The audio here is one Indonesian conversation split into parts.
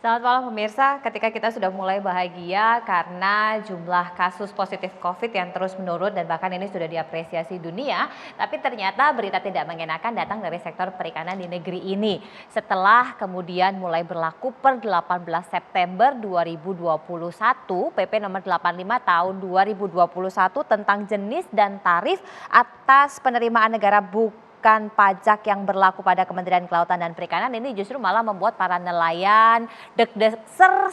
Selamat malam pemirsa, ketika kita sudah mulai bahagia karena jumlah kasus positif COVID yang terus menurun dan bahkan ini sudah diapresiasi dunia, tapi ternyata berita tidak mengenakan datang dari sektor perikanan di negeri ini. Setelah kemudian mulai berlaku per 18 September 2021, PP nomor 85 tahun 2021 tentang jenis dan tarif atas penerimaan negara bukan pajak yang berlaku pada Kementerian Kelautan dan Perikanan ini justru malah membuat para nelayan deg-deser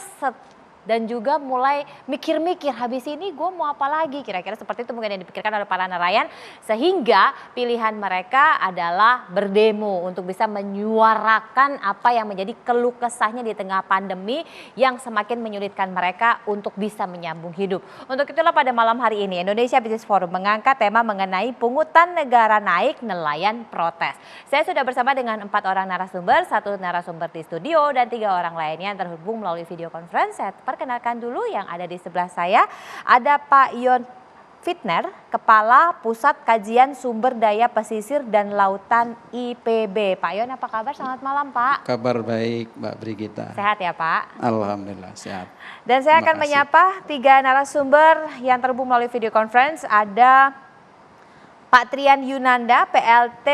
dan juga mulai mikir-mikir habis ini gue mau apa lagi, kira-kira seperti itu mungkin yang dipikirkan oleh para nelayan, sehingga pilihan mereka adalah berdemo untuk bisa menyuarakan apa yang menjadi keluh kesahnya di tengah pandemi yang semakin menyulitkan mereka untuk bisa menyambung hidup. Untuk itulah pada malam hari ini Indonesia Business Forum mengangkat tema mengenai pungutan negara naik, nelayan protes. Saya sudah bersama dengan 4 orang narasumber, 1 narasumber di studio dan 3 orang lainnya yang terhubung melalui video conference. Saya perkenalkan dulu yang ada di sebelah saya, ada Pak Yon Fitner, Kepala Pusat Kajian Sumber Daya Pesisir dan Lautan IPB. Pak Yon, apa kabar? Selamat malam, Pak. Kabar baik, Mbak Brigita. Sehat ya, Pak? Alhamdulillah sehat. Dan saya akan menyapa 3 narasumber yang terhubung melalui video conference. Ada Pak Trian Yunanda, PLT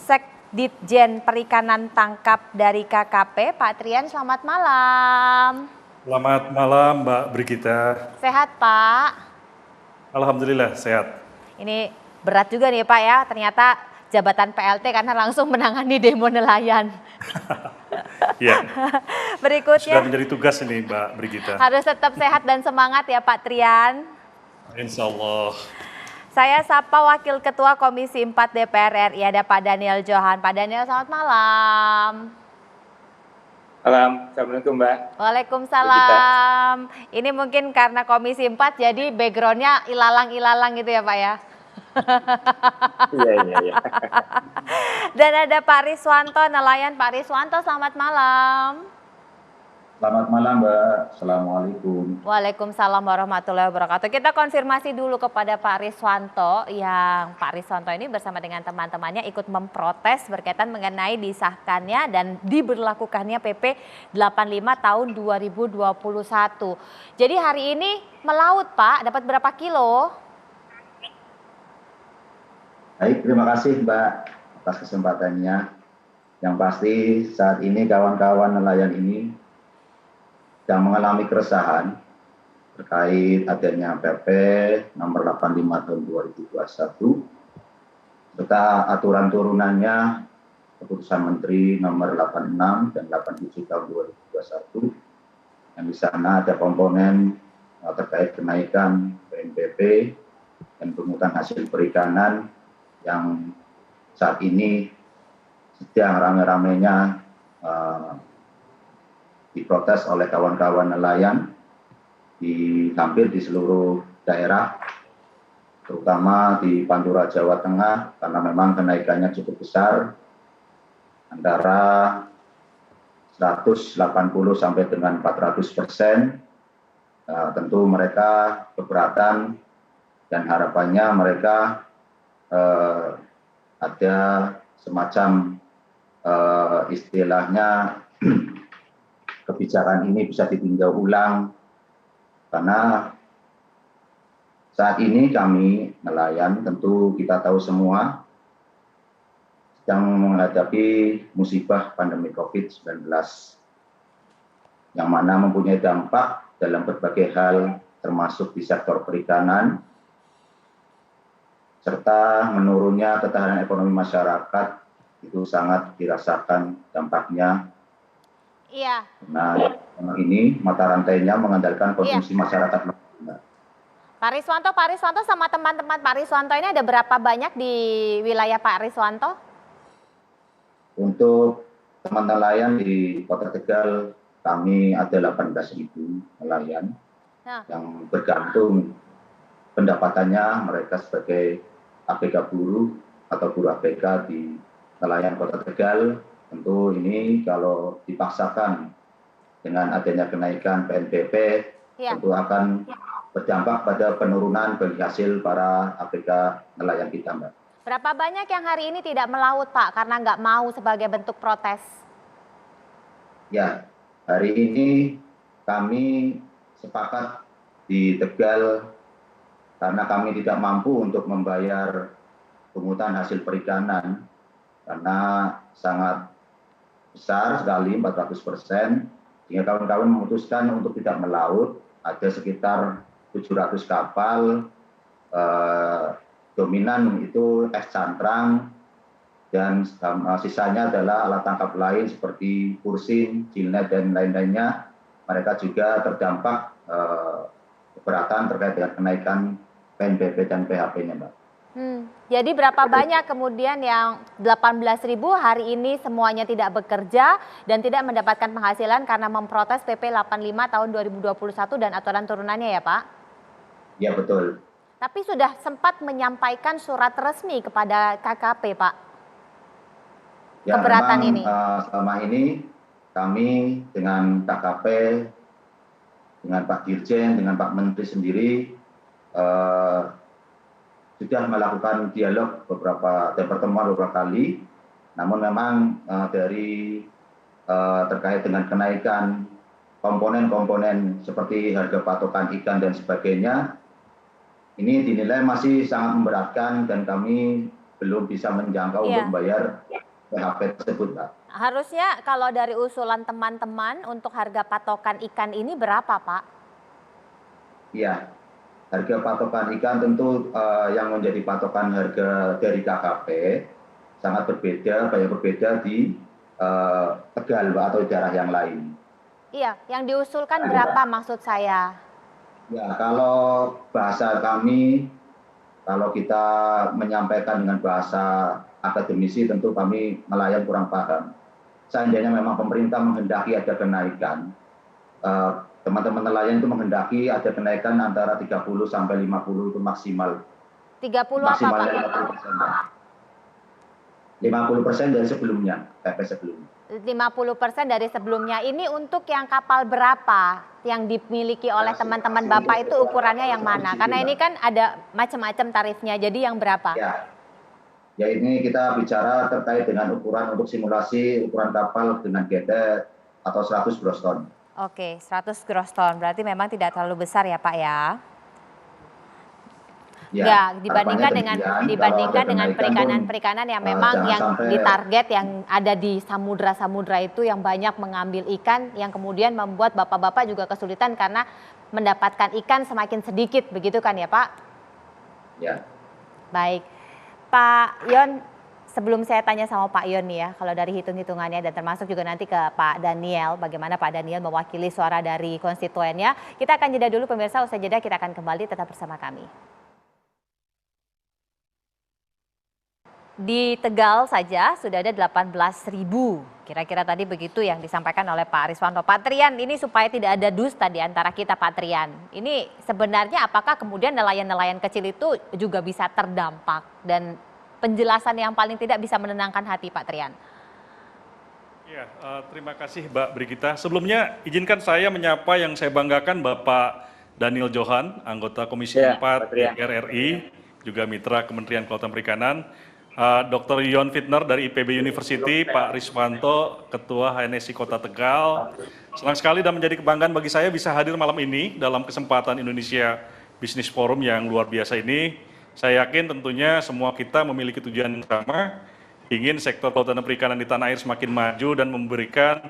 Sekditjen Perikanan Tangkap dari KKP. Pak Trian, selamat malam. Selamat malam Mbak Brigita. Sehat Pak? Alhamdulillah sehat. Ini berat juga nih Pak ya, ternyata jabatan PLT karena langsung menangani demo nelayan. Ya. Berikutnya. Sudah menjadi tugas ini Mbak Brigita. Harus tetap sehat dan semangat ya Pak Trian. Insya Allah. Saya sapa Wakil Ketua Komisi 4 DPR RI, ada Pak Daniel Johan. Pak Daniel, selamat malam. Assalamualaikum Mbak. Waalaikumsalam. Ini mungkin karena Komisi 4 jadi backgroundnya ilalang-ilalang gitu ya Pak ya? Iya. Dan ada Pak Riswanto, nelayan. Pak Riswanto, selamat malam. Selamat malam Mbak. Assalamualaikum. Waalaikumsalam warahmatullahi wabarakatuh. Kita konfirmasi dulu kepada Pak Riswanto, yang Pak Riswanto ini bersama dengan teman-temannya ikut memprotes berkaitan mengenai disahkannya dan diberlakukannya PP 85 tahun 2021. Jadi hari ini melaut Pak, dapat berapa kilo? Baik, terima kasih Mbak atas kesempatannya. Yang pasti saat ini kawan-kawan nelayan ini yang mengalami keresahan terkait adanya PP nomor 85 tahun 2021 serta aturan turunannya keputusan Menteri nomor 86 dan 87 tahun 2021 yang di sana ada komponen terkait kenaikan PNBP dan pungutan hasil perikanan yang saat ini sedang rame-ramenya diprotes oleh kawan-kawan nelayan hampir di seluruh daerah, terutama di Pantura, Jawa Tengah, karena memang kenaikannya cukup besar, antara 180 sampai dengan 400%. Tentu mereka keberatan dan harapannya mereka ada semacam istilahnya kebijakan ini bisa ditinjau ulang, karena saat ini kami nelayan tentu kita tahu semua sedang menghadapi musibah pandemi COVID-19 yang mana mempunyai dampak dalam berbagai hal termasuk di sektor perikanan serta menurunnya ketahanan ekonomi masyarakat itu sangat dirasakan dampaknya. Iya. Nah, ini mata rantainya mengandalkan konsumsi masyarakat. Pak Riswanto sama teman-teman Pak Riswanto ini ada berapa banyak di wilayah Pak Riswanto? Untuk teman nelayan di Kota Tegal, kami ada 18.000 nelayan yang bergantung pendapatannya mereka sebagai ABK buruh atau buruh ABK di nelayan Kota Tegal. Tentu ini kalau dipaksakan dengan adanya kenaikan PNBP, tentu akan berdampak pada penurunan bagi hasil para ABK nelayan kita, Mbak. Berapa banyak yang hari ini tidak melaut, Pak, karena nggak mau sebagai bentuk protes? Ya, Hari ini kami sepakat di Tegal karena kami tidak mampu untuk membayar pungutan hasil perikanan karena sangat besar sekali 400%, sehingga kawan-kawan memutuskan untuk tidak melaut. Ada sekitar 700 kapal, dominan itu es cantrang, dan sisanya adalah alat tangkap lain seperti kursin, jilnet, dan lain-lainnya. Mereka juga terdampak keberatan terkait dengan kenaikan PNBP dan PHP-nya, Mbak. Jadi berapa banyak kemudian yang 18.000 hari ini semuanya tidak bekerja dan tidak mendapatkan penghasilan karena memprotes PP 85 tahun 2021 dan aturan turunannya ya Pak? Ya, betul. Tapi sudah sempat menyampaikan surat resmi kepada KKP Pak? Ya, keberatan memang, ini? Selama ini kami dengan KKP, dengan Pak Dirjen, dengan Pak Menteri sendiri sudah melakukan dialog dan pertemuan beberapa kali, namun memang dari terkait dengan kenaikan komponen-komponen seperti harga patokan ikan dan sebagainya, ini dinilai masih sangat memberatkan dan kami belum bisa menjangkau untuk membayar PHP tersebut, Pak. Harusnya kalau dari usulan teman-teman untuk harga patokan ikan ini berapa, Pak? Iya, harga patokan ikan tentu yang menjadi patokan harga dari KKP sangat berbeda, banyak berbeda di Tegal, Pak, atau daerah yang lain. Iya, yang diusulkan berapa maksud saya? Ya, kalau bahasa kami, kalau kita menyampaikan dengan bahasa akademisi, tentu kami nelayan kurang paham. Seandainya memang pemerintah menghendaki ada kenaikan, teman-teman nelayan itu menghendaki ada kenaikan antara 30 sampai 50 itu maksimal. 30 maksimal apa, Pak? 50% dari sebelumnya, PP sebelumnya. 50% dari sebelumnya. Ini untuk yang kapal berapa yang dimiliki oleh teman-teman Bapak itu ukurannya yang mana? Karena ini kan ada macam-macam tarifnya, jadi yang berapa? Ya, ini kita bicara terkait dengan ukuran untuk simulasi ukuran kapal dengan gedet atau 100 gross ton. Oke, 100 gross ton. Berarti memang tidak terlalu besar ya Pak ya? Ya, dibandingkan dengan perikanan-perikanan yang memang yang ditarget yang ada di samudra-samudra itu yang banyak mengambil ikan, yang kemudian membuat bapak-bapak juga kesulitan karena mendapatkan ikan semakin sedikit, begitu kan ya Pak? Ya. Baik, Pak Yon, sebelum saya tanya sama Pak Yon nih ya, kalau dari hitung-hitungannya dan termasuk juga nanti ke Pak Daniel, bagaimana Pak Daniel mewakili suara dari konstituennya, kita akan jeda dulu pemirsa, usai jeda kita akan kembali, tetap bersama kami. Di Tegal saja sudah ada 18.000, kira-kira tadi begitu yang disampaikan oleh Pak Riswanto. Pak Trian, ini supaya tidak ada dusta di antara kita Pak Trian. Ini sebenarnya apakah kemudian nelayan-nelayan kecil itu juga bisa terdampak dan penjelasan yang paling tidak bisa menenangkan hati Pak Trian? Ya, terima kasih Mbak Brigita. Sebelumnya izinkan saya menyapa yang saya banggakan Bapak Daniel Johan, anggota Komisi 4 DPR RI, juga mitra Kementerian Kelautan Perikanan. Dr. Yon Fitner dari IPB University, Pak Riswanto, Ketua HNSI Kota Tegal. Senang sekali dan menjadi kebanggaan bagi saya bisa hadir malam ini dalam kesempatan Indonesia Business Forum yang luar biasa ini. Saya yakin tentunya semua kita memiliki tujuan yang sama, ingin sektor kelautan dan perikanan di tanah air semakin maju dan memberikan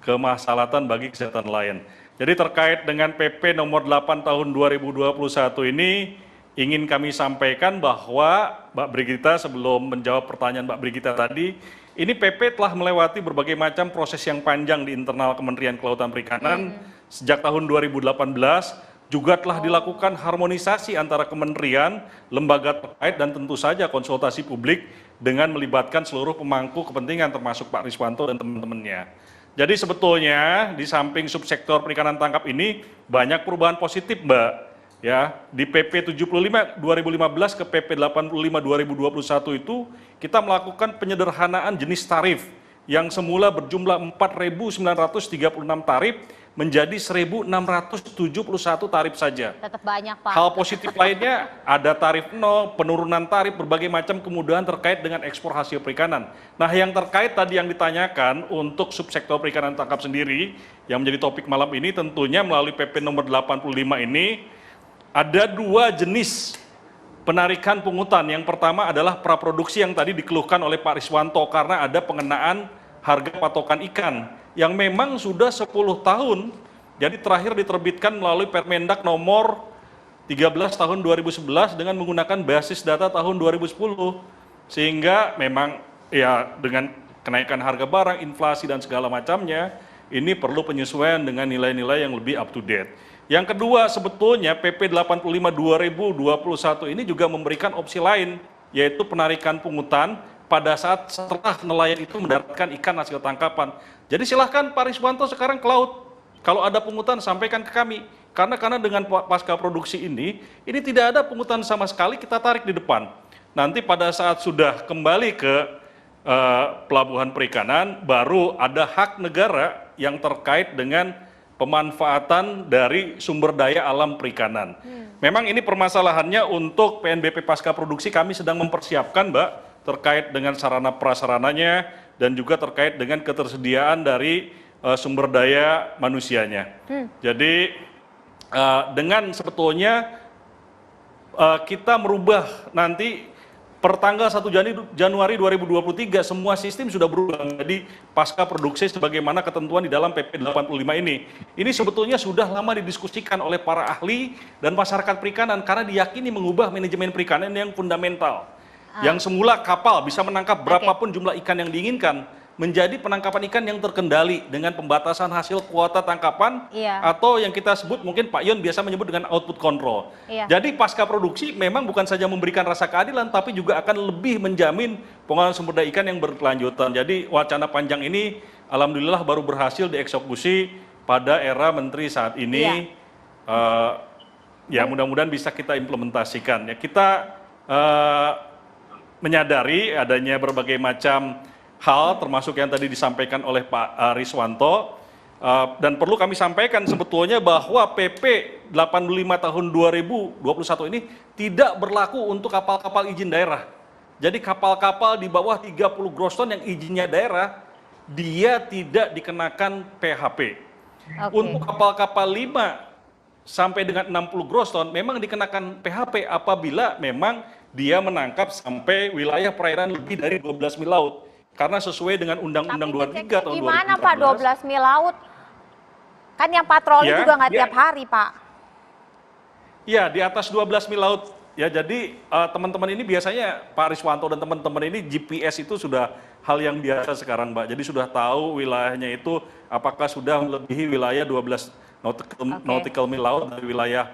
kemaslahatan bagi kesehatan nelayan. Jadi terkait dengan PP nomor 8 tahun 2021 ini, ingin kami sampaikan bahwa Mbak Brigita sebelum menjawab pertanyaan Mbak Brigita tadi, ini PP telah melewati berbagai macam proses yang panjang di internal Kementerian Kelautan Perikanan. Sejak tahun 2018 juga telah dilakukan harmonisasi antara kementerian, lembaga terkait dan tentu saja konsultasi publik dengan melibatkan seluruh pemangku kepentingan termasuk Pak Riswanto dan teman-temannya. Jadi sebetulnya di samping subsektor perikanan tangkap ini banyak perubahan positif Mbak. Ya, di PP 75 2015 ke PP 85 2021 itu kita melakukan penyederhanaan jenis tarif yang semula berjumlah 4.936 tarif menjadi 1.671 tarif saja. Tetap banyak, Pak. Hal positif lainnya ada tarif nol, penurunan tarif, berbagai macam kemudahan terkait dengan ekspor hasil perikanan. Nah, yang terkait tadi yang ditanyakan untuk subsektor perikanan tangkap sendiri yang menjadi topik malam ini, tentunya melalui PP nomor 85 ini ada dua jenis penarikan pungutan. Yang pertama adalah praproduksi yang tadi dikeluhkan oleh Pak Riswanto karena ada pengenaan harga patokan ikan yang memang sudah 10 tahun, jadi terakhir diterbitkan melalui Permendak nomor 13 tahun 2011 dengan menggunakan basis data tahun 2010, sehingga memang ya dengan kenaikan harga barang, inflasi dan segala macamnya, ini perlu penyesuaian dengan nilai-nilai yang lebih up to date. Yang kedua, sebetulnya PP 85 2021 ini juga memberikan opsi lain, yaitu penarikan pungutan pada saat setelah nelayan itu mendaratkan ikan hasil tangkapan. Jadi silahkan Pak Riswanto sekarang ke laut. Kalau ada pungutan sampaikan ke kami. Karena dengan pasca produksi ini tidak ada pungutan sama sekali, kita tarik di depan. Nanti pada saat sudah kembali ke pelabuhan perikanan, baru ada hak negara yang terkait dengan pemanfaatan dari sumber daya alam perikanan. Memang ini permasalahannya untuk PNBP pasca produksi kami sedang mempersiapkan, Mbak, terkait dengan sarana prasarananya dan juga terkait dengan ketersediaan dari sumber daya manusianya. Jadi dengan sebetulnya kita merubah nanti per tanggal 1 Januari 2023 semua sistem sudah berubah menjadi pasca produksi sebagaimana ketentuan di dalam PP 85 ini. Ini sebetulnya sudah lama didiskusikan oleh para ahli dan masyarakat perikanan karena diyakini mengubah manajemen perikanan yang fundamental. Yang semula kapal bisa menangkap berapapun jumlah ikan yang diinginkan, menjadi penangkapan ikan yang terkendali dengan pembatasan hasil kuota tangkapan, atau yang kita sebut mungkin Pak Yon biasa menyebut dengan output control. Jadi pasca produksi memang bukan saja memberikan rasa keadilan, tapi juga akan lebih menjamin pengolahan sumber daya ikan yang berkelanjutan. Jadi wacana panjang ini alhamdulillah baru berhasil dieksekusi pada era Menteri saat ini. Ya mudah-mudahan bisa kita implementasikan. Ya kita menyadari adanya berbagai macam hal termasuk yang tadi disampaikan oleh Pak Riswanto, dan perlu kami sampaikan sebetulnya bahwa PP 85 tahun 2021 ini tidak berlaku untuk kapal-kapal izin daerah. Jadi kapal-kapal di bawah 30 gross ton yang izinnya daerah, dia tidak dikenakan PHP. Untuk kapal-kapal 5 sampai dengan 60 gross ton memang dikenakan PHP apabila memang dia menangkap sampai wilayah perairan lebih dari 12 mil laut. Karena sesuai dengan Undang-Undang 23 tahun 2014. Gimana Pak 12 mil laut? Kan yang patroli juga nggak tiap hari, Pak. Iya, di atas 12 mil laut. Ya, jadi teman-teman ini biasanya Pak Riswanto dan teman-teman ini GPS itu sudah hal yang biasa sekarang, Mbak. Jadi sudah tahu wilayahnya itu apakah sudah melebihi wilayah 12 nautical mil laut dari wilayah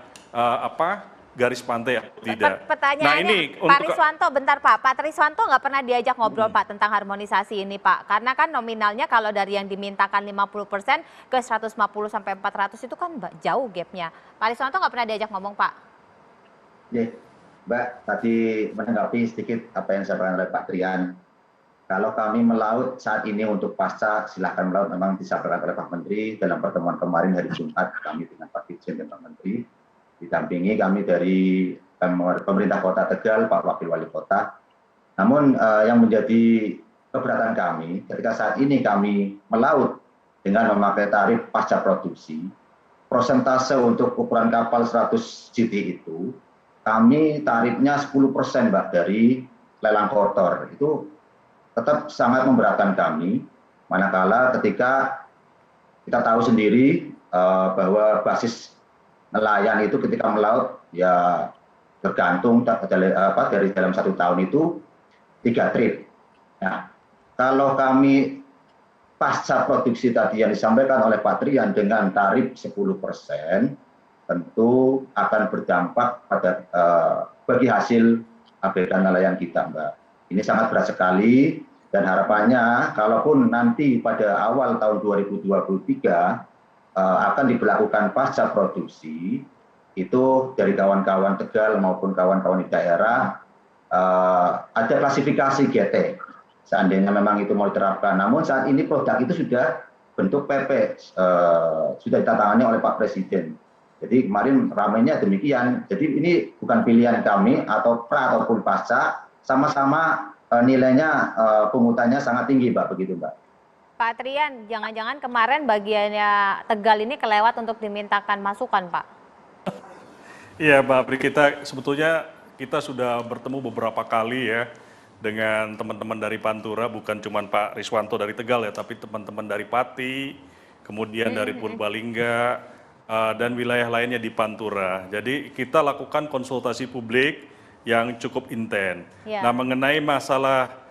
garis pantai atau tidak. Pertanyaannya, Pak Riswanto, bentar Pak. Pak Riswanto nggak pernah diajak ngobrol Pak tentang harmonisasi ini Pak. Karena kan nominalnya kalau dari yang dimintakan 50% ke 150 sampai 400 itu kan jauh gapnya. Pak Riswanto nggak pernah diajak ngomong Pak? Ya, Mbak, tadi menanggapi sedikit apa yang disampaikan oleh Pak Trian. Kalau kami melaut saat ini untuk pasca, silahkan melaut, memang disampaikan oleh Pak Menteri dalam pertemuan kemarin hari Jumat kami dengan Pak Dirjen dan Pak Menteri. Didampingi kami dari pemerintah Kota Tegal, Pak Wakil Wali Kota. Namun yang menjadi keberatan kami ketika saat ini kami melaut dengan memakai tarif pasca produksi, persentase untuk ukuran kapal 100 GT itu kami tarifnya 10% Mbak dari lelang kotor. Itu tetap sangat memberatkan kami, manakala ketika kita tahu sendiri bahwa basis nelayan itu ketika melaut ya tergantung dari dalam 1 tahun itu 3 trip. Nah, kalau kami pasca produksi tadi yang disampaikan oleh Pak Trian dengan tarif 10%, tentu akan berdampak pada bagi hasil ABK nelayan kita, Mbak. Ini sangat berat sekali dan harapannya kalaupun nanti pada awal tahun 2023 akan diberlakukan pasca produksi, itu dari kawan-kawan Tegal maupun kawan-kawan di daerah ada klasifikasi GT. seandainya memang itu mau diterapkan. Namun saat ini produk itu sudah bentuk PP, sudah ditandatangani oleh Pak Presiden. Jadi kemarin ramainya demikian. Jadi ini bukan pilihan kami atau pra ataupun pasca, sama-sama nilainya pungutannya sangat tinggi, Mbak, begitu, Mbak. Pak Trian, jangan-jangan kemarin bagiannya Tegal ini kelewat untuk dimintakan masukan, Pak? Iya, Mbak Brigita, sebetulnya kita sudah bertemu beberapa kali ya dengan teman-teman dari Pantura, bukan cuma Pak Riswanto dari Tegal ya, tapi teman-teman dari Pati, kemudian dari Purbalingga, dan wilayah lainnya di Pantura. Jadi kita lakukan konsultasi publik yang cukup intens. Nah, mengenai masalah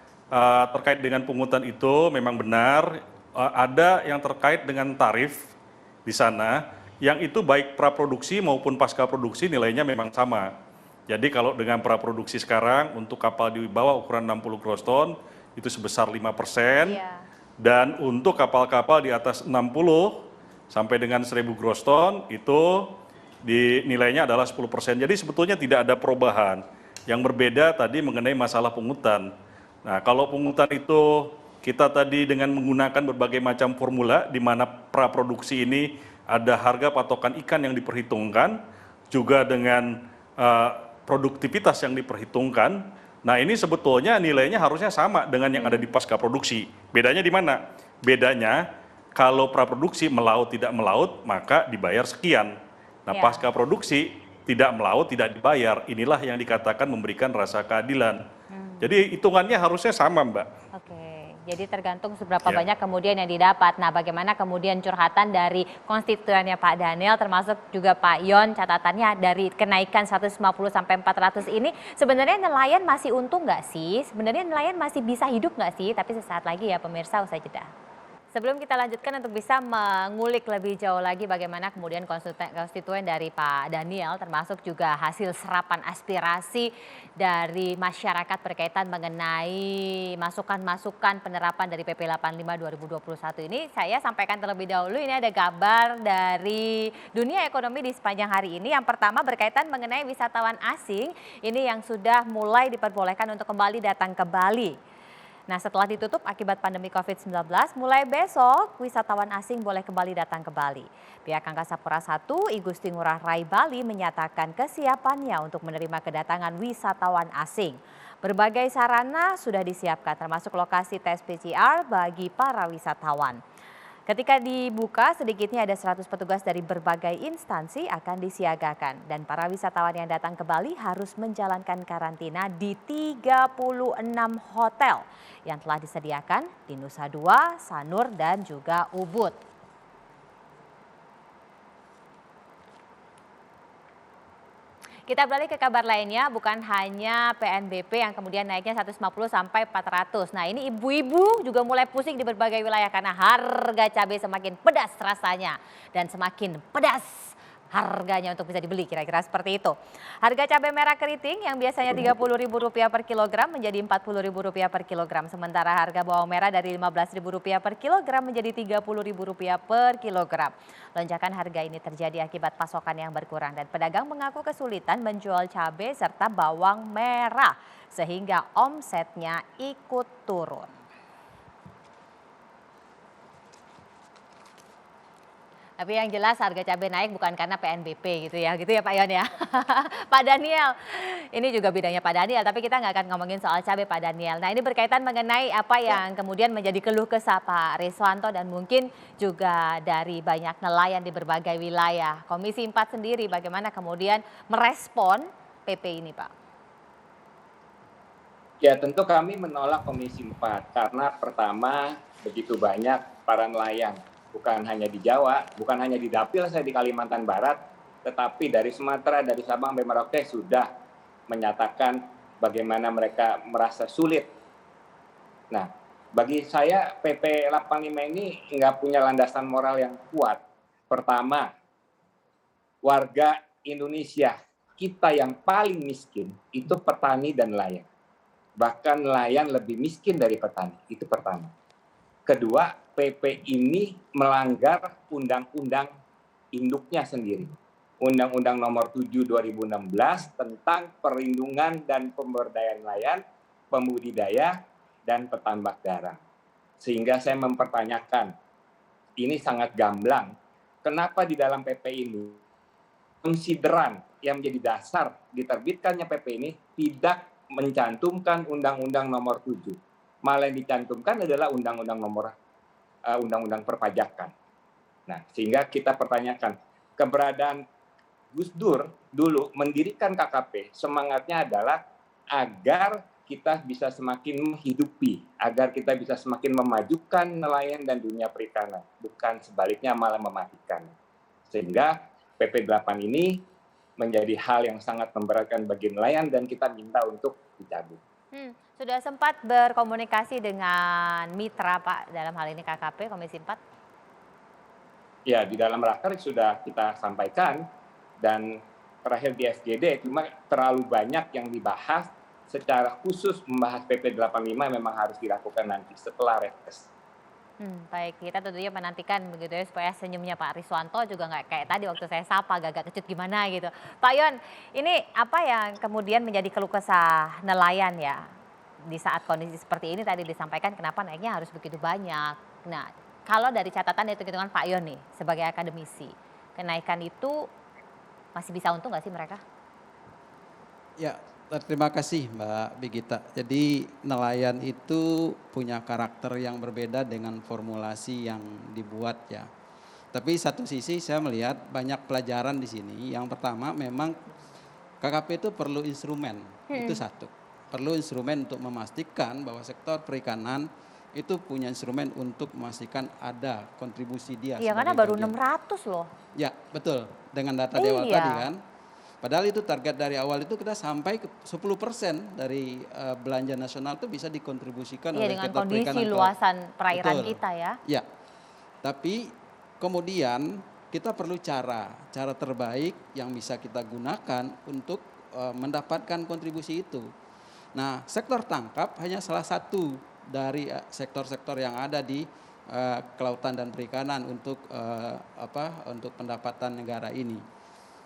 terkait dengan pungutan itu memang benar, ada yang terkait dengan tarif di sana, yang itu baik praproduksi maupun pasca produksi nilainya memang sama. Jadi kalau dengan praproduksi sekarang untuk kapal di bawah ukuran 60 gross ton itu sebesar 5%, dan untuk kapal-kapal di atas 60 sampai dengan 1000 gross ton itu nilainya adalah 10%. Jadi sebetulnya tidak ada perubahan. Yang berbeda tadi mengenai masalah pungutan. Nah, kalau pungutan itu kita tadi dengan menggunakan berbagai macam formula di mana praproduksi ini ada harga patokan ikan yang diperhitungkan, juga dengan produktivitas yang diperhitungkan. Nah, ini sebetulnya nilainya harusnya sama dengan yang ada di pasca produksi. Bedanya di mana? Bedanya kalau praproduksi melaut tidak melaut maka dibayar sekian. Nah, pasca produksi tidak melaut tidak dibayar. Inilah yang dikatakan memberikan rasa keadilan. Jadi hitungannya harusnya sama, Mbak. Oke. Jadi tergantung seberapa banyak kemudian yang didapat. Nah, bagaimana kemudian curhatan dari konstituennya Pak Daniel, termasuk juga Pak Yon, catatannya dari kenaikan 150 sampai 400 ini, sebenarnya nelayan masih untung nggak sih? Sebenarnya nelayan masih bisa hidup nggak sih? Tapi sesaat lagi ya pemirsa, usai jeda. Sebelum kita lanjutkan untuk bisa mengulik lebih jauh lagi bagaimana kemudian konstituen dari Pak Daniel, termasuk juga hasil serapan aspirasi dari masyarakat berkaitan mengenai masukan-masukan penerapan dari PP 85 2021 ini, saya sampaikan terlebih dahulu. Ini ada kabar dari dunia ekonomi di sepanjang hari ini. Yang pertama berkaitan mengenai wisatawan asing ini yang sudah mulai diperbolehkan untuk kembali datang ke Bali. Nah, setelah ditutup akibat pandemi COVID-19, mulai besok wisatawan asing boleh kembali datang ke Bali. Pihak Angkasa Pura I I Gusti Ngurah Rai Bali menyatakan kesiapannya untuk menerima kedatangan wisatawan asing. Berbagai sarana sudah disiapkan termasuk lokasi tes PCR bagi para wisatawan. Ketika dibuka, sedikitnya ada 100 petugas dari berbagai instansi akan disiagakan. Dan para wisatawan yang datang ke Bali harus menjalankan karantina di 36 hotel yang telah disediakan di Nusa Dua, Sanur, dan juga Ubud. Kita beralih ke kabar lainnya, bukan hanya PNBP yang kemudian naiknya 150 sampai 400. Nah, ini ibu-ibu juga mulai pusing di berbagai wilayah karena harga cabai semakin pedas rasanya dan semakin pedas harganya untuk bisa dibeli, kira-kira seperti itu. Harga cabai merah keriting yang biasanya Rp30.000 per kilogram menjadi Rp40.000 per kilogram. Sementara harga bawang merah dari Rp15.000 per kilogram menjadi Rp30.000 per kilogram. Lonjakan harga ini terjadi akibat pasokan yang berkurang dan pedagang mengaku kesulitan menjual cabai serta bawang merah sehingga omsetnya ikut turun. Tapi yang jelas harga cabai naik bukan karena PNBP gitu ya Pak Yon ya. Pak Daniel, ini juga bidangnya Pak Daniel, tapi kita nggak akan ngomongin soal cabai Pak Daniel. Nah, ini berkaitan mengenai apa yang kemudian menjadi keluh kesah Pak Riswanto dan mungkin juga dari banyak nelayan di berbagai wilayah. Komisi 4 sendiri bagaimana kemudian merespon PP ini, Pak? Ya, tentu kami menolak Komisi 4 karena pertama begitu banyak para nelayan. Bukan hanya di Jawa, bukan hanya di Dapil saya di Kalimantan Barat, tetapi dari Sumatera, dari Sabang sampai Merauke sudah menyatakan bagaimana mereka merasa sulit. Nah, bagi saya PP 85 ini nggak punya landasan moral yang kuat. Pertama, warga Indonesia, kita yang paling miskin itu petani dan nelayan. Bahkan nelayan lebih miskin dari petani, itu pertama. Kedua, PP ini melanggar undang-undang induknya sendiri. Undang-Undang Nomor 7 2016 tentang perlindungan dan pemberdayaan nelayan, pembudidaya, dan petambak garam. Sehingga saya mempertanyakan, ini sangat gamblang, kenapa di dalam PP ini konsideran yang menjadi dasar diterbitkannya PP ini tidak mencantumkan Undang-Undang Nomor 7. Malah yang dicantumkan adalah Undang-Undang Perpajakan. Nah, sehingga kita pertanyakan, keberadaan Gus Dur dulu mendirikan KKP, semangatnya adalah agar kita bisa semakin menghidupi, agar kita bisa semakin memajukan nelayan dan dunia perikanan, bukan sebaliknya malah mematikan. Sehingga PP 8 ini menjadi hal yang sangat memberatkan bagi nelayan dan kita minta untuk dicabut. Sudah sempat berkomunikasi dengan mitra Pak dalam hal ini KKP Komisi 4? Ya, di dalam raker sudah kita sampaikan dan terakhir di FGD, cuma terlalu banyak yang dibahas. Secara khusus membahas PP 85 memang harus dilakukan nanti setelah reses. Baik, kita tentunya menantikan begitu ya supaya senyumnya Pak Riswanto juga nggak kayak tadi waktu saya sapa agak kecut gimana gitu. Pak Yon, ini apa yang kemudian menjadi keluh kesah nelayan ya di saat kondisi seperti ini tadi disampaikan kenapa naiknya harus begitu banyak. Nah, kalau dari catatan hitung-hitungan Pak Yon nih sebagai akademisi, kenaikan itu masih bisa untung nggak sih mereka? Ya, terima kasih Mbak Bigita. Jadi nelayan itu punya karakter yang berbeda dengan formulasi yang dibuat ya. Tapi satu sisi saya melihat banyak pelajaran di sini. Yang pertama memang KKP itu perlu instrumen, itu satu. Perlu instrumen untuk memastikan bahwa sektor perikanan itu punya instrumen untuk memastikan ada kontribusi dia. Iya, karena baru 600 loh. Ya, betul. Dengan data di awal tadi kan. Padahal itu target dari awal itu kita sampai ke 10% dari belanja nasional itu bisa dikontribusikan oleh dengan sektor perikanan. kondisi luasan perairan Betul. kita ya. Ya, tapi kemudian kita perlu cara terbaik yang bisa kita gunakan untuk mendapatkan kontribusi itu. Nah, sektor tangkap hanya salah satu dari sektor-sektor yang ada di kelautan dan perikanan untuk untuk pendapatan negara ini.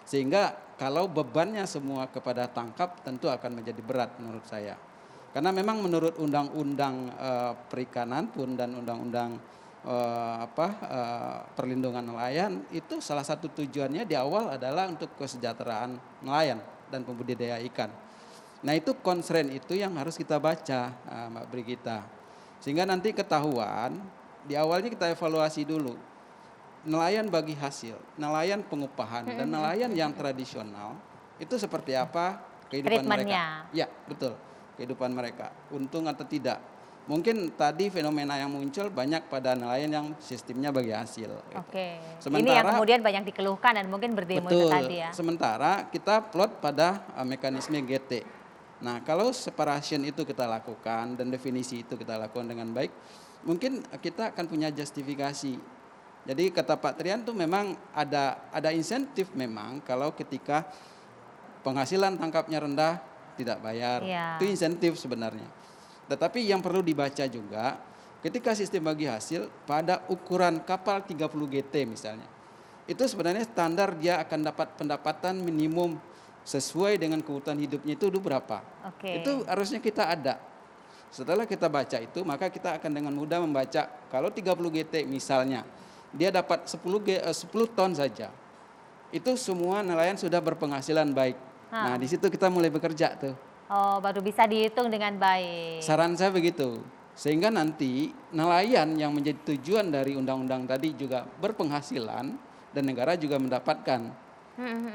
Sehingga kalau bebannya semua kepada tangkap tentu akan menjadi berat menurut saya. Karena memang menurut undang-undang perikanan pun dan undang-undang perlindungan nelayan itu salah satu tujuannya di awal adalah untuk kesejahteraan nelayan dan pembudidaya ikan. Nah, itu constraint itu yang harus kita baca, Mbak Brigita. Sehingga nanti ketahuan, di awalnya kita evaluasi dulu. Nelayan bagi hasil, nelayan pengupahan, dan nelayan yang tradisional, itu seperti apa kehidupan mereka. Ya, betul, kehidupan mereka. Untung atau tidak. Mungkin tadi fenomena yang muncul banyak pada nelayan yang sistemnya bagi hasil. Oke, Sementara, ini yang kemudian banyak dikeluhkan dan mungkin berdemo itu tadi ya. Sementara kita plot pada mekanisme GT. Nah, kalau separation itu kita lakukan dan definisi itu kita lakukan dengan baik, mungkin kita akan punya justifikasi. Jadi kata Pak Trian tuh memang ada insentif memang kalau ketika penghasilan tangkapnya rendah tidak bayar. Itu insentif sebenarnya. Tetapi yang perlu dibaca juga ketika sistem bagi hasil pada ukuran kapal 30 GT misalnya. Itu sebenarnya standar dia akan dapat pendapatan minimum sesuai dengan kebutuhan hidupnya itu berapa. Itu harusnya kita ada. Setelah kita baca itu, maka kita akan dengan mudah membaca kalau 30 GT misalnya, dia dapat 10 ton saja. Itu semua nelayan sudah berpenghasilan baik. Nah, di situ kita mulai bekerja tuh. Oh, baru bisa dihitung dengan baik. Saran saya begitu. Sehingga nanti nelayan yang menjadi tujuan dari undang-undang tadi juga berpenghasilan dan negara juga mendapatkan.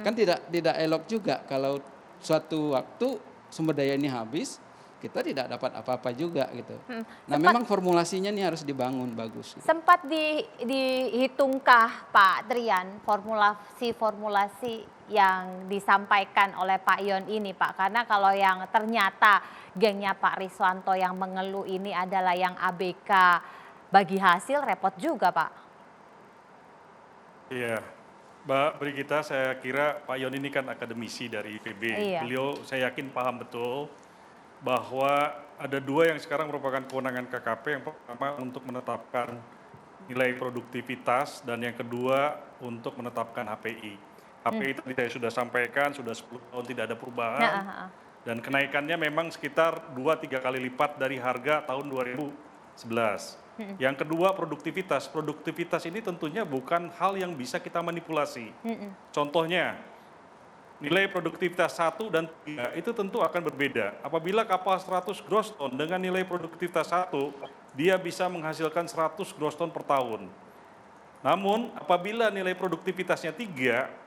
Kan tidak elok juga kalau suatu waktu sumber daya ini habis, kita tidak dapat apa-apa juga gitu. Nah, memang formulasinya ini harus dibangun bagus. Sempat dihitungkah Pak Trian formulasi yang disampaikan oleh Pak Yon ini Pak? Karena kalau yang ternyata gengnya Pak Riswanto yang mengeluh ini adalah yang ABK bagi hasil, repot juga Pak. Iya. Mbak Brigita, saya kira Pak Yon ini kan akademisi dari IPB. Beliau saya yakin paham betul bahwa ada dua yang sekarang merupakan kewenangan KKP. Yang pertama untuk menetapkan nilai produktivitas dan yang kedua untuk menetapkan HPI. HPI tadi saya sudah sampaikan, sudah 10 tahun tidak ada perubahan. Dan kenaikannya memang sekitar 2-3 kali lipat dari harga tahun 2011. Yang kedua produktivitas. Produktivitas ini tentunya bukan hal yang bisa kita manipulasi. Contohnya, nilai produktivitas 1 dan 3 itu tentu akan berbeda. Apabila kapal 100 gross ton dengan nilai produktivitas 1, dia bisa menghasilkan 100 gross ton per tahun. Namun apabila nilai produktivitasnya 3,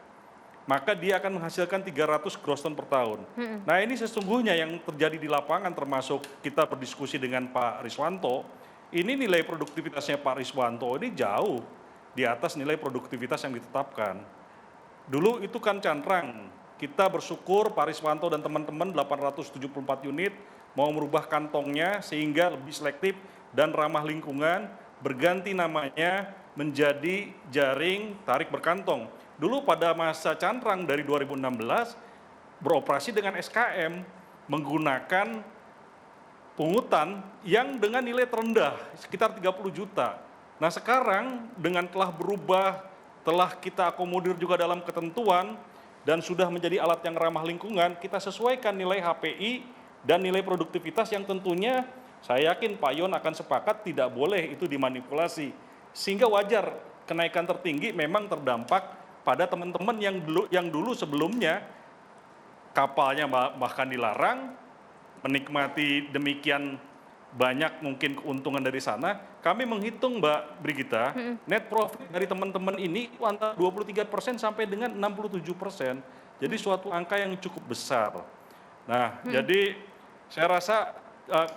maka dia akan menghasilkan 300 gross ton per tahun. Nah ini sesungguhnya yang terjadi di lapangan, termasuk kita berdiskusi dengan Pak Riswanto, ini nilai produktivitasnya Pak Riswanto ini jauh di atas nilai produktivitas yang ditetapkan. Dulu itu kan cantrang, kita bersyukur Pak Riswanto dan teman-teman 874 unit mau merubah kantongnya sehingga lebih selektif dan ramah lingkungan, berganti namanya menjadi jaring tarik berkantong. Dulu pada masa cantrang dari 2016 beroperasi dengan SKM menggunakan pungutan yang dengan nilai terendah sekitar 30 juta. Nah sekarang dengan telah berubah, telah kita akomodir juga dalam ketentuan dan sudah menjadi alat yang ramah lingkungan, kita sesuaikan nilai HPI dan nilai produktivitas yang tentunya saya yakin Pak Yon akan sepakat tidak boleh itu dimanipulasi. Sehingga wajar kenaikan tertinggi memang terdampak pada teman-teman yang dulu sebelumnya kapalnya bahkan dilarang, menikmati demikian banyak mungkin keuntungan dari sana. Kami menghitung Mbak Brigita, net profit dari teman-teman ini antara 23% sampai dengan 67%. Jadi suatu angka yang cukup besar. Nah, jadi saya rasa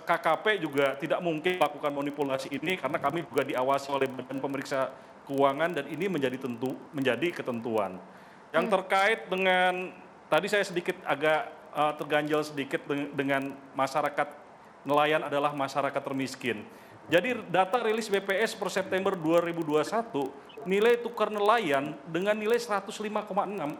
KKP juga tidak mungkin melakukan manipulasi ini karena kami juga diawasi oleh Badan Pemeriksa Keuangan dan ini menjadi ketentuan. Yang terkait dengan tadi saya sedikit agak terganjal sedikit dengan masyarakat nelayan adalah masyarakat termiskin. Jadi data rilis BPS per September 2021 nilai tukar nelayan dengan nilai 105,6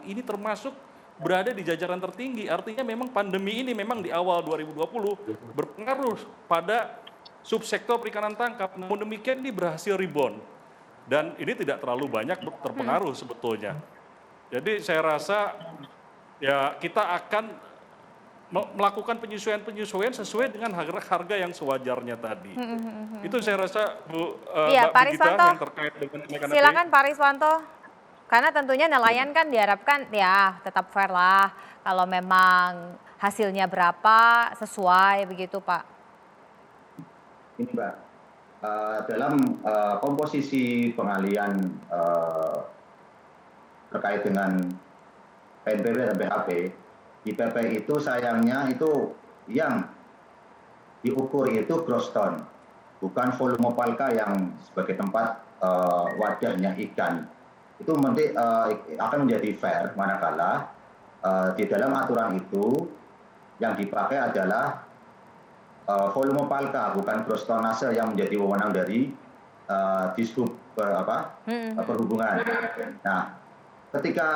ini termasuk berada di jajaran tertinggi. Artinya memang pandemi ini memang di awal 2020 berpengaruh pada subsektor perikanan tangkap. Namun demikian ini berhasil rebound. Dan ini tidak terlalu banyak terpengaruh sebetulnya. Jadi saya rasa ya kita akan melakukan penyesuaian sesuai dengan harga yang sewajarnya tadi. Itu saya rasa Bu Mbak Brigita yang terkait dengan kenaikan. Silakan Pak Riswanto. Karena tentunya nelayan kan diharapkan ya tetap fair lah. Kalau memang hasilnya berapa sesuai begitu Pak. Ini Mbak. Dalam komposisi pengalian terkait dengan PNBP dan PHP, di PP itu sayangnya itu yang diukur itu gross ton, bukan volume palka yang sebagai tempat wadahnya ikan. Itu nanti akan menjadi fair manakala di dalam aturan itu yang dipakai adalah volume palka, bukan gross tonnase yang menjadi wewenang dari Dishub perhubungan. Nah, ketika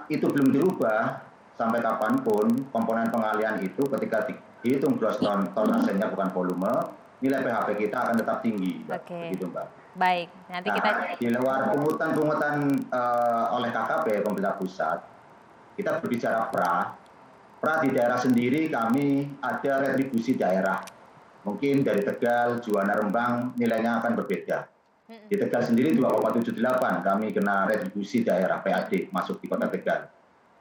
itu belum dirubah sampai kapanpun komponen pengalian itu ketika dihitung gross tonnasenya bukan volume, nilai PHP kita akan tetap tinggi, begitu Mbak. Baik, nanti kita di luar pungutan oleh KKP pemerintah pusat, kita berbicara pra di daerah sendiri kami ada retribusi daerah. Mungkin dari Tegal, Juwana, Rembang nilainya akan berbeda. Di Tegal sendiri 2,78 kami kena retribusi daerah PAD masuk di Kota Tegal.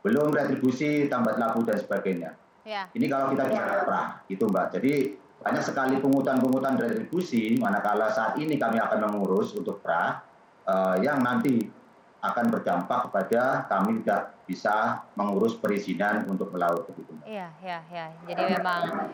Belum retribusi Tambat Labu dan sebagainya. ya. Ini kalau kita bicara pra, gitu Mbak. Jadi banyak sekali pungutan retribusi manakala saat ini kami akan mengurus untuk pra yang nanti akan berdampak kepada kami tidak bisa mengurus perizinan untuk melaut begitu Mbak. Iya. Jadi memang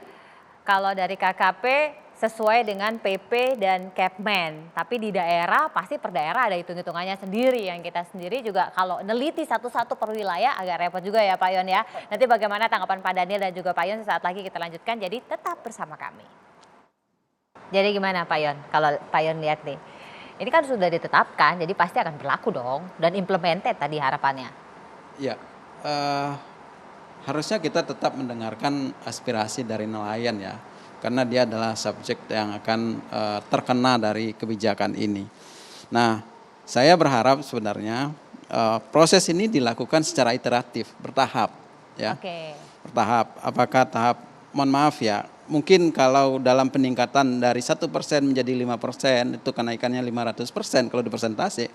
kalau dari KKP sesuai dengan PP dan Kepmen, tapi di daerah pasti per daerah ada hitung-hitungannya sendiri yang kita sendiri juga kalau neliti satu-satu per wilayah agak repot juga ya Pak Yon ya. Nanti bagaimana tanggapan Pak Daniel dan juga Pak Yon sesaat lagi kita lanjutkan, jadi tetap bersama kami. Jadi gimana Pak Yon, kalau Pak Yon lihat nih, ini kan sudah ditetapkan jadi pasti akan berlaku dong dan implemented tadi harapannya. Ya, harusnya kita tetap mendengarkan aspirasi dari nelayan ya, karena dia adalah subjek yang akan terkena dari kebijakan ini. Nah, saya berharap sebenarnya proses ini dilakukan secara iteratif, bertahap. ya. Oke. Bertahap. Apakah tahap, mohon maaf ya, mungkin kalau dalam peningkatan dari 1% menjadi 5%, itu kenaikannya 500% kalau di persentase.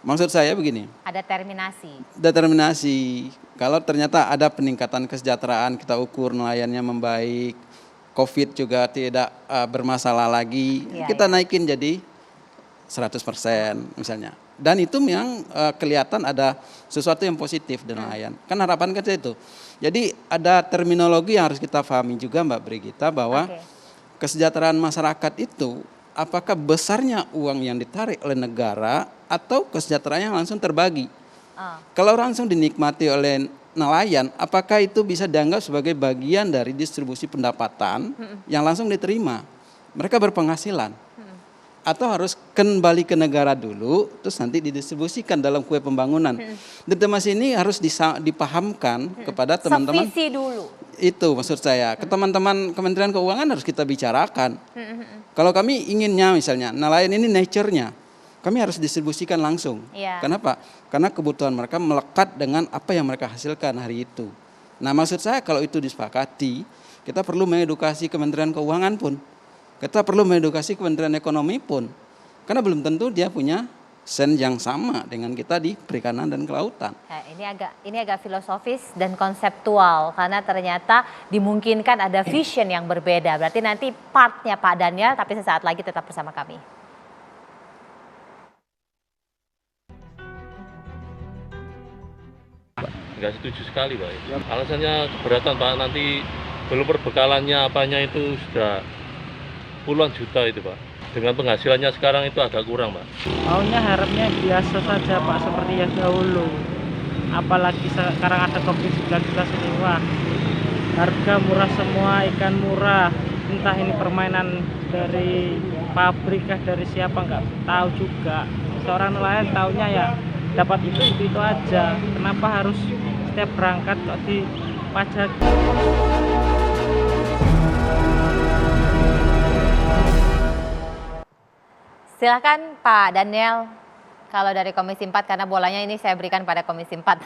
Maksud saya begini. Ada terminasi. Determinasi. Kalau ternyata ada peningkatan kesejahteraan, kita ukur nelayannya membaik, COVID juga tidak bermasalah lagi, kita naikin jadi 100% misalnya. Dan itu yang kelihatan ada sesuatu yang positif di nelayan. Kan harapan kita itu. Jadi ada terminologi yang harus kita pahami juga Mbak Brigita, bahwa kesejahteraan masyarakat itu apakah besarnya uang yang ditarik oleh negara atau kesejahteraan yang langsung terbagi. Kalau langsung dinikmati oleh nelayan, apakah itu bisa dianggap sebagai bagian dari distribusi pendapatan yang langsung diterima? Mereka berpenghasilan. Atau harus kembali ke negara dulu, terus nanti didistribusikan dalam kue pembangunan. Diplomasi ini harus dipahamkan kepada teman-teman. Sevisi dulu. Itu maksud saya. Ke teman-teman Kementerian Keuangan harus kita bicarakan. Kalau kami inginnya misalnya, nelayan ini nature-nya, kami harus distribusikan langsung. Kenapa? Karena kebutuhan mereka melekat dengan apa yang mereka hasilkan hari itu. Nah maksud saya kalau itu disepakati, kita perlu mengedukasi Kementerian Keuangan pun. Kita perlu mengedukasi Kementerian Ekonomi pun. Karena belum tentu dia punya sen yang sama dengan kita di perikanan dan kelautan. Nah, ini agak filosofis dan konseptual karena ternyata dimungkinkan ada vision yang berbeda. Berarti nanti partnya Pak Daniel, tapi sesaat lagi tetap bersama kami. Enggak setuju sekali Pak. Alasannya keberatan Pak, nanti belum perbekalannya apanya itu sudah puluhan juta itu Pak. Dengan penghasilannya sekarang itu agak kurang Pak. Maunya harapnya biasa saja Pak, seperti yang dahulu. Apalagi sekarang ada COVID-19 ini, wah harga murah semua, ikan murah. Entah ini permainan dari pabrik kah, dari siapa nggak tahu juga. Seorang nelayan taunya ya dapat itu aja. Kenapa harus setiap berangkat kok dipajak? Silakan Pak Daniel, kalau dari Komisi 4 karena bolanya ini saya berikan pada Komisi 4.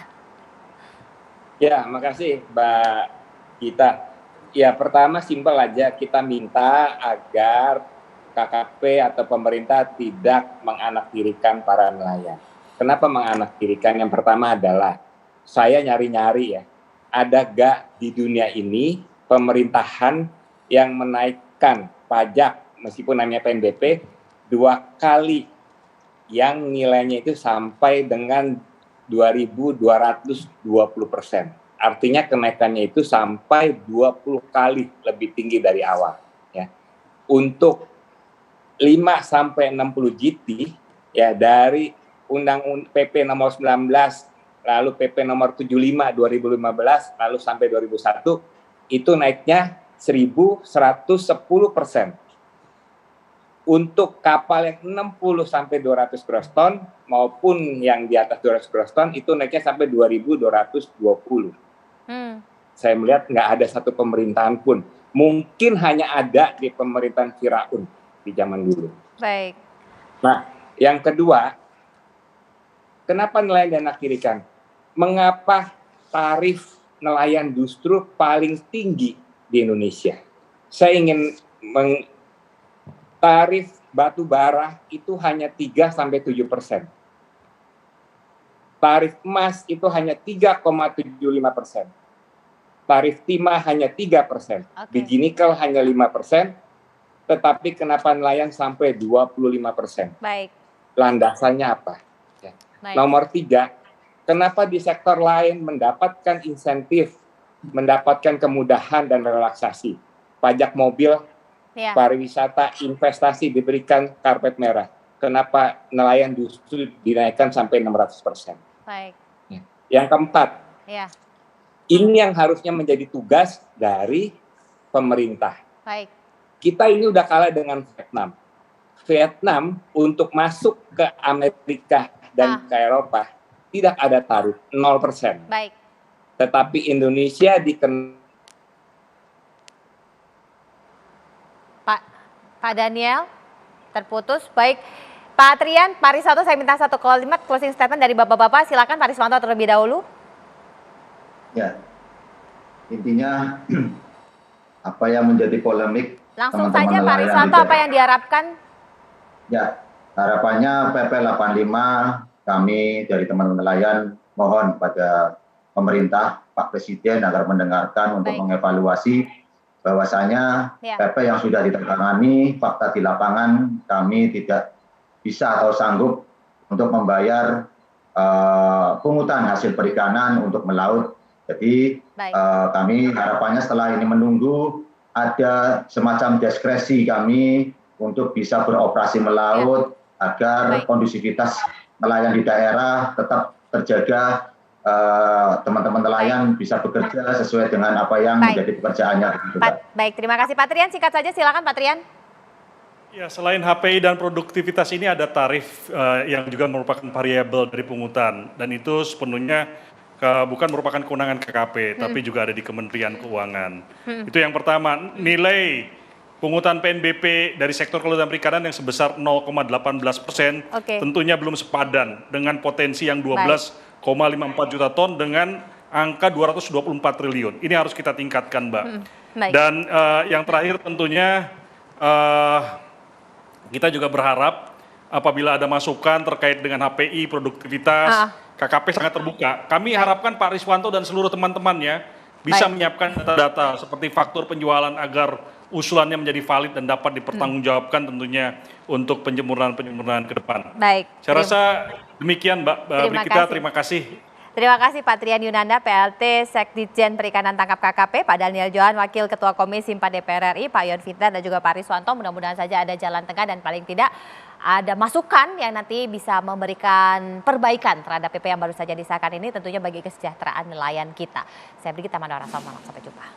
Ya, makasih Mbak Gita. Ya, pertama simpel aja, kita minta agar KKP atau pemerintah tidak menganaktirikan para nelayan. Kenapa menganaktirikan? Yang pertama adalah, saya nyari-nyari ya, ada gak di dunia ini pemerintahan yang menaikkan pajak meskipun namanya PNBP 2 kali yang nilainya itu sampai dengan 2.220%. Artinya kenaikannya itu sampai 20 kali lebih tinggi dari awal. Ya. Untuk 5 sampai 60 GT ya dari Undang PP nomor 19 lalu PP nomor 75 2015 lalu sampai 2001 itu naiknya 1.110%. Untuk kapal yang 60 sampai 200 gross ton maupun yang di atas 200 gross ton itu naiknya sampai 2.220. Saya melihat nggak ada satu pemerintahan pun. Mungkin hanya ada di pemerintahan Firaun di zaman dulu. Baik. Nah, yang kedua, kenapa nelayan dianaktirikan? Mengapa tarif nelayan justru paling tinggi di Indonesia? Saya ingin tarif batu bara itu hanya 3-7%. Tarif emas itu hanya 3,75%. Tarif timah hanya 3%. Biji nikel hanya 5%. Tetapi kenapa nelayan sampai 25%? Baik. Landasannya apa? Ya. Nomor 3, kenapa di sektor lain mendapatkan insentif, mendapatkan kemudahan dan relaksasi? Pajak mobil, pariwisata, investasi diberikan karpet merah. Kenapa nelayan justru dinaikkan sampai 600%? Baik. Yang keempat, ini yang harusnya menjadi tugas dari pemerintah. Baik. Kita ini udah kalah dengan Vietnam. Vietnam untuk masuk ke Amerika dan ke Eropa tidak ada tarif, 0%. Baik. Tetapi Indonesia Pak Daniel, terputus. Baik, Pak Trian, Pak Riswanto, saya minta satu kalimat closing statement dari Bapak-Bapak. Silakan Pak Riswanto terlebih dahulu. Ya, intinya apa yang menjadi polemik Langsung teman-teman saja Pak nelayan Riswanto, di apa yang diharapkan? Ya, harapannya PP 85 kami dari teman nelayan mohon pada pemerintah, Pak Presiden agar mendengarkan untuk Baik. mengevaluasi bahwasanya Ya. PP yang sudah ditandatangani, fakta di lapangan kami tidak bisa atau sanggup untuk membayar pungutan hasil perikanan untuk melaut. Jadi Baik. kami harapannya setelah ini menunggu ada semacam diskresi kami untuk bisa beroperasi melaut agar Baik. kondusivitas nelayan di daerah tetap terjaga, teman-teman nelayan bisa bekerja sesuai dengan apa yang Baik. menjadi pekerjaannya. Baik, terima kasih Pak Trian. Singkat saja, silakan Pak Trian. Ya, selain HPI dan produktivitas ini ada tarif yang juga merupakan variabel dari pungutan, dan itu sepenuhnya bukan merupakan kewenangan KKP, tapi juga ada di Kementerian Keuangan. Itu yang pertama. Nilai pungutan PNBP dari sektor kelautan perikanan yang sebesar 0,18% tentunya belum sepadan dengan potensi yang 12,54 juta ton dengan angka 224 triliun. Ini harus kita tingkatkan, Mbak. Dan yang terakhir tentunya kita juga berharap apabila ada masukan terkait dengan HPI, produktivitas, KKP sangat terbuka. Kami harapkan Pak Riswanto dan seluruh teman-temannya bisa menyiapkan data-data seperti faktur penjualan agar usulannya menjadi valid dan dapat dipertanggungjawabkan tentunya untuk penjemuran-penjemuran ke depan. Baik. Saya rasa demikian Mbak Brigita, terima kasih. Terima kasih Pak Trian Yunanda, PLT Sekdijen Perikanan Tangkap KKP, Pak Daniel Johan, Wakil Ketua Komisi 4 DPR RI, Pak Yon Fitra dan juga Pak Riswanto. Mudah-mudahan saja ada jalan tengah dan paling tidak ada masukan yang nanti bisa memberikan perbaikan terhadap PP yang baru saja disahkan ini tentunya bagi kesejahteraan nelayan kita. Saya Brigita Mandora, selamat malam, sampai jumpa.